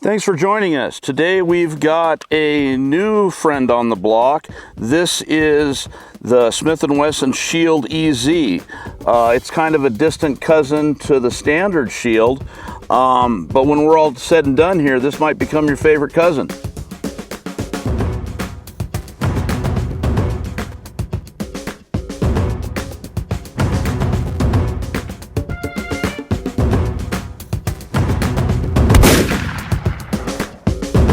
Thanks for joining us. Today we've got a new friend on the block. This is the Smith Wesson Shield EZ. It's kind of a distant cousin to the standard Shield, but when we're all said and done here, this might become your favorite cousin.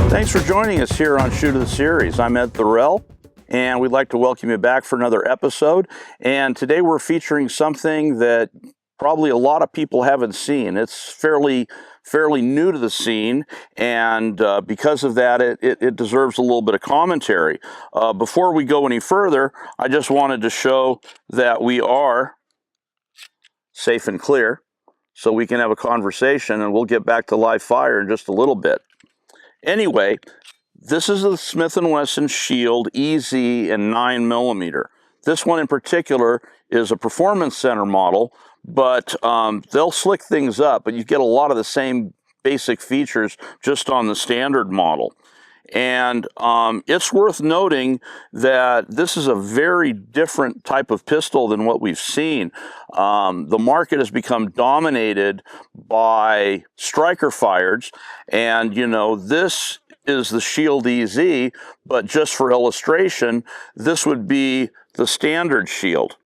Thanks for joining us here on Shoot of the Series. I'm Ed Thorell, and we'd like to welcome you back for another episode. And today we're featuring something that probably a lot of people haven't seen. It's fairly new to the scene, and because of that, it deserves a little bit of commentary. Before we go any further, I just wanted to show that we are safe and clear, so we can have a conversation, and we'll get back to live fire in just a little bit. Anyway, this is the Smith & Wesson Shield EZ in 9mm. This one in particular is a performance center model, but they'll slick things up, but you get a lot of the same basic features just on the standard model. And it's worth noting that this is a very different type of pistol than what we've seen. The market has become dominated by striker fireds, and you know, this is the Shield EZ, but just for illustration, this would be the standard Shield.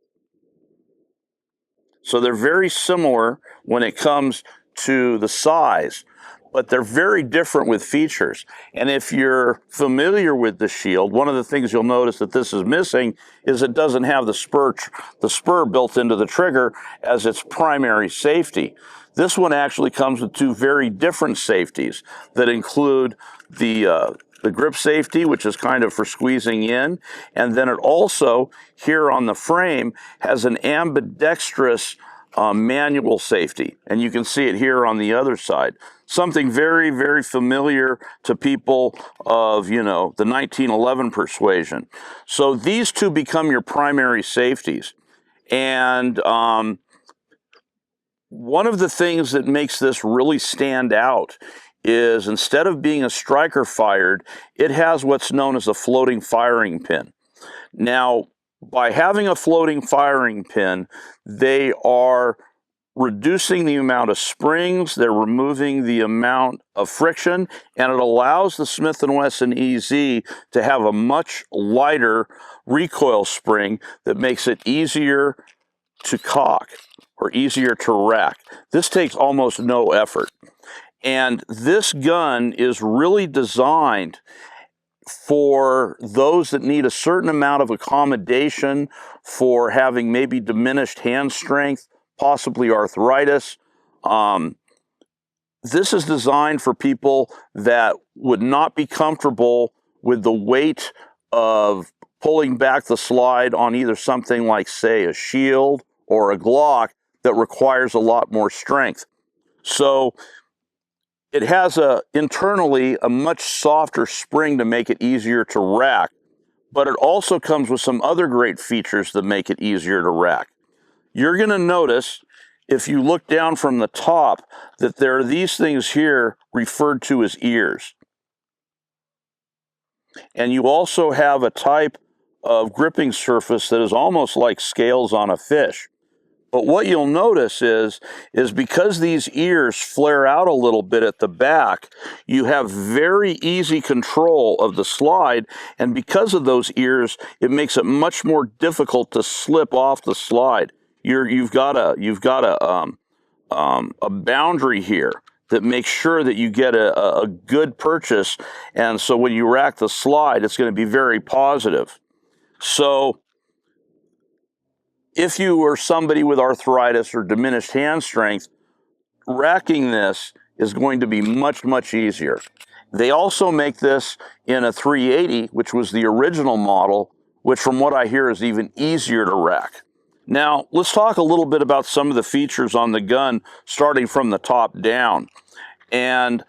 So they're very similar when it comes to the size, but they're very different with features. And if you're familiar with the Shield, one of the things you'll notice that this is missing is it doesn't have the spur built into the trigger as its primary safety. This one actually comes with two very different safeties that include the grip safety, which is kind of for squeezing in, and then it also, here on the frame, has an ambidextrous manual safety, and you can see it here on the other side. Something very, very familiar to people of, you know, the 1911 persuasion. So these two become your primary safeties. And one of the things that makes this really stand out is instead of being a striker fired, it has what's known as a floating firing pin. Now, by having a floating firing pin, they are reducing the amount of springs, they're removing the amount of friction, and it allows the Smith & Wesson EZ to have a much lighter recoil spring that makes it easier to cock or easier to rack. This takes almost no effort. And this gun is really designed for those that need a certain amount of accommodation for having maybe diminished hand strength, possibly arthritis. This is designed for people that would not be comfortable with the weight of pulling back the slide on either something like, say, a Shield or a Glock that requires a lot more strength. So it has internally a much softer spring to make it easier to rack, but it also comes with some other great features that make it easier to rack. You're going to notice, if you look down from the top, that there are these things here referred to as ears. And you also have a type of gripping surface that is almost like scales on a fish. But what you'll notice is because these ears flare out a little bit at the back, you have very easy control of the slide, and because of those ears, it makes it much more difficult to slip off the slide. You've got a boundary here that makes sure that you get a good purchase, and so when you rack the slide, it's going to be very positive. So if you are somebody with arthritis or diminished hand strength, racking this is going to be much, much easier. They also make this in a 380, which was the original model, which from what I hear is even easier to rack. Now, let's talk a little bit about some of the features on the gun, starting from the top down. And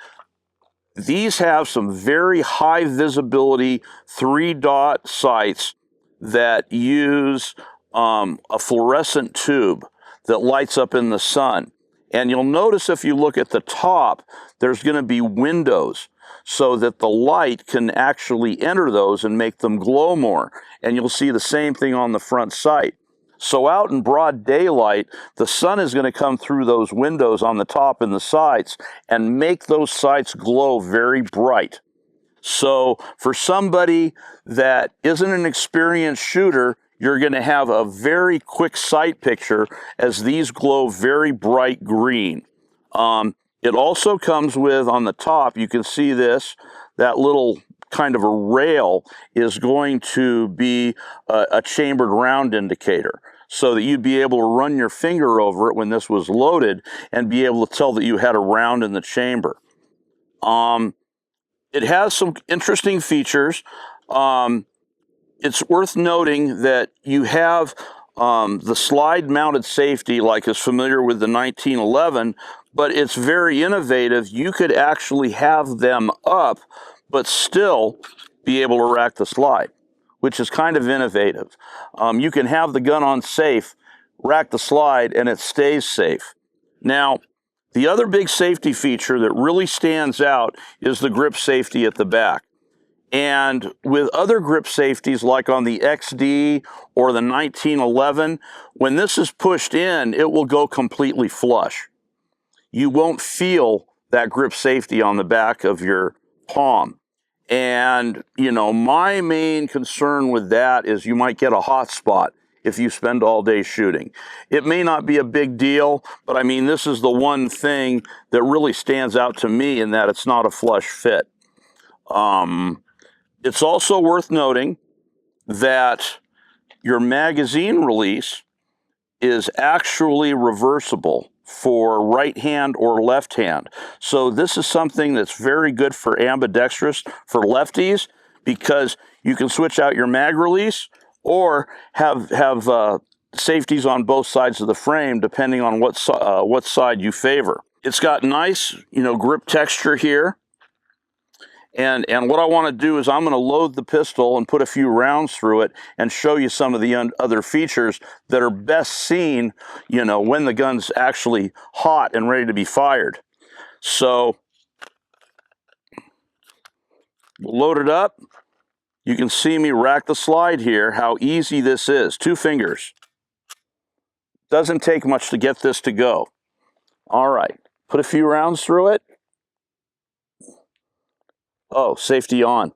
these have some very high visibility 3-dot sights that use a fluorescent tube that lights up in the sun. And you'll notice if you look at the top, there's going to be windows so that the light can actually enter those and make them glow more. And you'll see the same thing on the front sight. So out in broad daylight, the sun is going to come through those windows on the top and the sides and make those sights glow very bright. So for somebody that isn't an experienced shooter, you're going to have a very quick sight picture as these glow very bright green. It also comes with, on the top, you can see this, that little kind of a rail is going to be a chambered round indicator, so that you'd be able to run your finger over it when this was loaded and be able to tell that you had a round in the chamber. It has some interesting features. It's worth noting that you have the slide-mounted safety, like is familiar with the 1911, but it's very innovative. You could actually have them up, but still be able to rack the slide, which is kind of innovative. You can have the gun on safe, rack the slide, and it stays safe. Now, the other big safety feature that really stands out is the grip safety at the back. And with other grip safeties, like on the XD or the 1911, when this is pushed in, it will go completely flush. You won't feel that grip safety on the back of your palm. And, you know, my main concern with that is you might get a hot spot if you spend all day shooting. It may not be a big deal, but I mean, this is the one thing that really stands out to me, in that it's not a flush fit. It's also worth noting that your magazine release is actually reversible for right hand or left hand. So this is something that's very good for ambidextrous, for lefties, because you can switch out your mag release or have safeties on both sides of the frame, depending on what side you favor. It's got nice, you know, grip texture here. And what I want to do is I'm going to load the pistol and put a few rounds through it and show you some of the other features that are best seen, you know, when the gun's actually hot and ready to be fired. So, load it up. You can see me rack the slide here, how easy this is. 2 fingers. Doesn't take much to get this to go. All right, put a few rounds through it. Oh, safety on.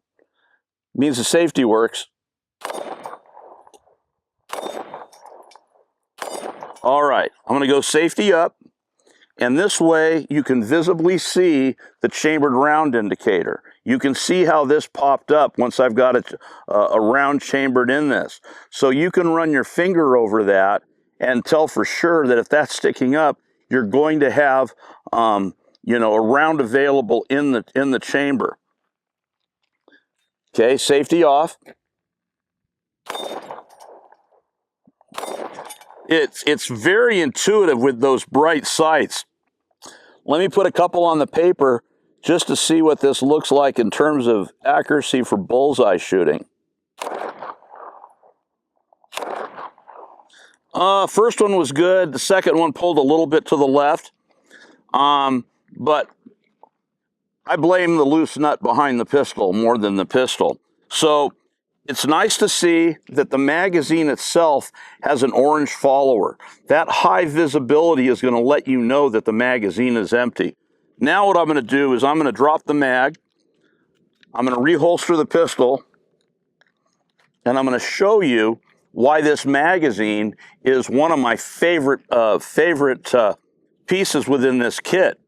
Means the safety works. All right, I'm going to go safety up, and this way you can visibly see the chambered round indicator. You can see how this popped up once I've got a round chambered in this. So you can run your finger over that and tell for sure that if that's sticking up, you're going to have you know, a round available in the chamber. Okay, safety off. It's very intuitive with those bright sights. Let me put a couple on the paper just to see what this looks like in terms of accuracy for bullseye shooting. First one was good. The second one pulled a little bit to the left. But I blame the loose nut behind the pistol more than the pistol. So it's nice to see that the magazine itself has an orange follower. That high visibility is going to let you know that the magazine is empty. Now what I'm going to do is I'm going to drop the mag. I'm going to reholster the pistol. And I'm going to show you why this magazine is one of my favorite pieces within this kit.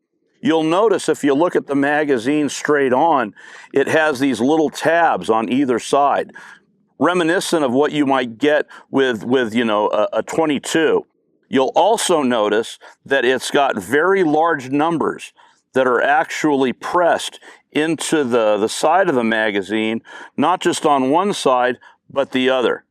You'll notice if you look at the magazine straight on, it has these little tabs on either side, reminiscent of what you might get with you know, a 22. You'll also notice that it's got very large numbers that are actually pressed into the side of the magazine, not just on one side, but the other.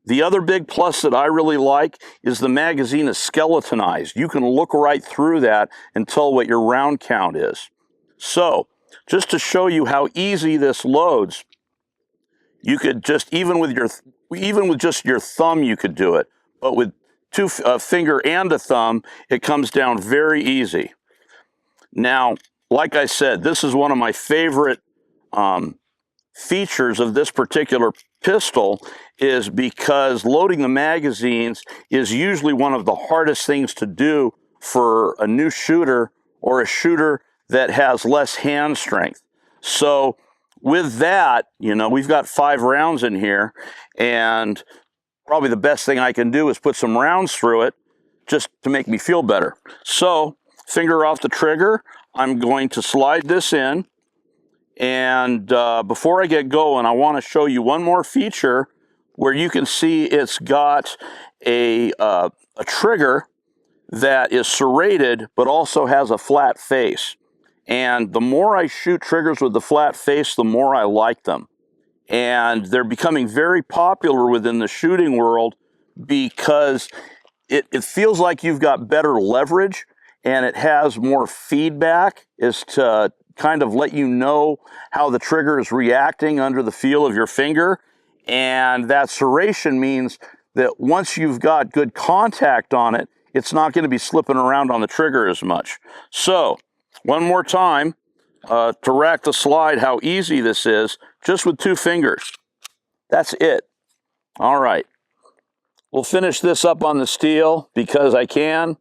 The other big plus that I really like is the magazine is skeletonized. You can look right through that and tell what your round count is. So, just to show you how easy this loads, you could just, even with just your thumb, you could do it. But with a finger and a thumb, it comes down very easy. Now, like I said, this is one of my favorite features of this particular pistol, is because loading the magazines is usually one of the hardest things to do for a new shooter or a shooter that has less hand strength. So with that, you know, we've got 5 rounds in here, and probably the best thing I can do is put some rounds through it just to make me feel better. So, finger off the trigger, I'm going to slide this in, and before I get going, I want to show you one more feature where you can see it's got a trigger that is serrated but also has a flat face. And the more I shoot triggers with the flat face, the more I like them. And they're becoming very popular within the shooting world because it feels like you've got better leverage, and it has more feedback as to kind of let you know how the trigger is reacting under the feel of your finger. And that serration means that once you've got good contact on it, it's not going to be slipping around on the trigger as much. So, one more time, to rack the slide, how easy this is, just with 2 fingers. That's it. All right. We'll finish this up on the steel because I can.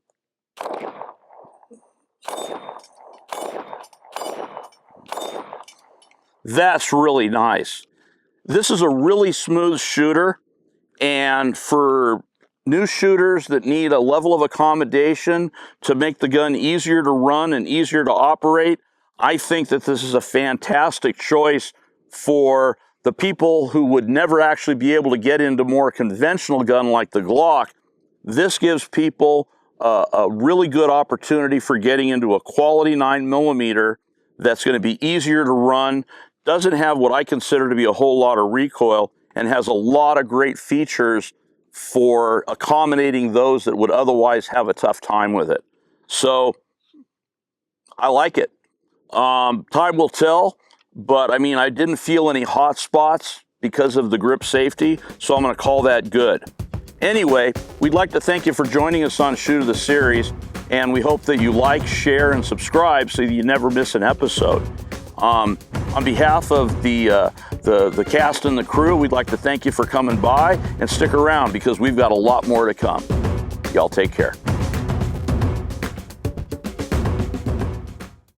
That's really nice. This is a really smooth shooter, and for new shooters that need a level of accommodation to make the gun easier to run and easier to operate, I think that this is a fantastic choice for the people who would never actually be able to get into more conventional gun like the Glock. This gives people a really good opportunity for getting into a quality 9mm that's going to be easier to run, doesn't have what I consider to be a whole lot of recoil, and has a lot of great features for accommodating those that would otherwise have a tough time with it. So I like it. Time will tell, but I mean, I didn't feel any hot spots because of the grip safety, so I'm going to call that good. Anyway, we'd like to thank you for joining us on Shoot of the Series, and we hope that you like, share, and subscribe so you never miss an episode. On behalf of the cast and the crew, we'd like to thank you for coming by, and stick around because we've got a lot more to come. Y'all take care.